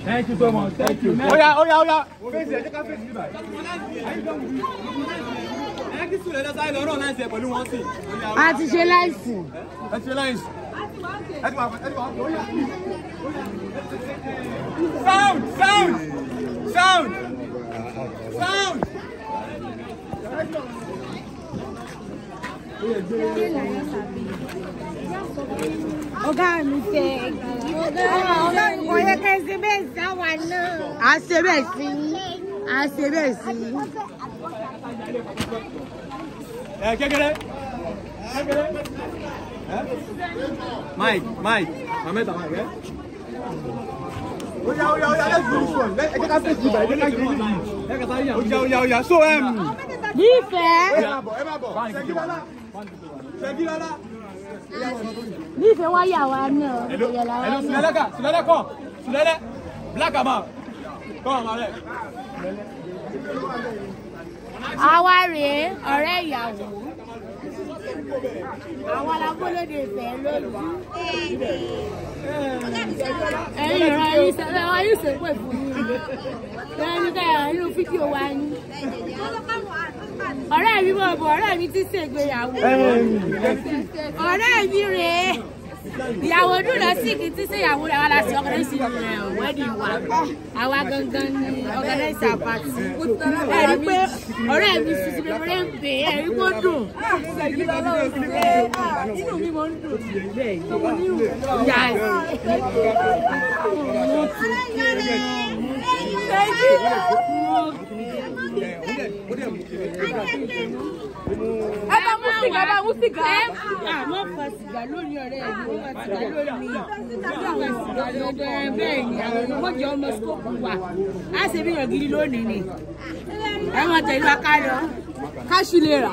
Thank you so much. Thank you. Oh yeah. Face it. Take a face it. Aunty, she likes you. Sound. Ọ̀gá mi fẹ́. Ọ̀gá mi kò yẹ kẹ́ ṣe bẹ́ẹ̀ sí àwa náà. A ṣe bẹ́ẹ̀ sí. Kékeré. Mike. Mameta Mike. Oya, let's do this one. Let's take a face it. Oya. So Segilala. Nífẹ̀ẹ́ wá yà wá náà. Hello, Sulele. Black ama. Come on, Àwa rèé, ọ̀rẹ́ ìyàwó. Àwọn alábọ́lódé ìfẹ́ lójú. Ẹ̀yin ìran yìí sẹ́lẹ̀ wá yóò ṣèpè fún mi. Lẹ́yìn káyà nínú fídíò wa ní. Ọ̀rẹ́ mi mọ̀ bọ̀, ọ̀rẹ́ mi ti ṣègbéyàwó. Ọ̀rẹ́ mi rèé. Ìyàwó dùn lọ sí kí tí ṣèyàwó rẹ̀ wá láti organize wedding wa. Àwa gangan ni organizer party. Ẹ̀rí pé ọ̀rẹ́ mi fi síbi pé ń pè é, ẹ̀rí kó dùn. Inú mi mọ̀ ń dùn. Ẹ mú sìgá. Àmọ́ fa sìgá lónìí ọ̀rẹ́ ẹ̀ ló fa sìgá lónìí. Fa sìgá lọ́dọ̀ bẹ́ẹ̀ ni àwọn ọmọdé ọmọ skóòpù wà. Á ṣe bí yàn gidi lónìí ni. Ẹ mọ̀ tẹ̀lé wa ká lọ. Ká sì lè rà.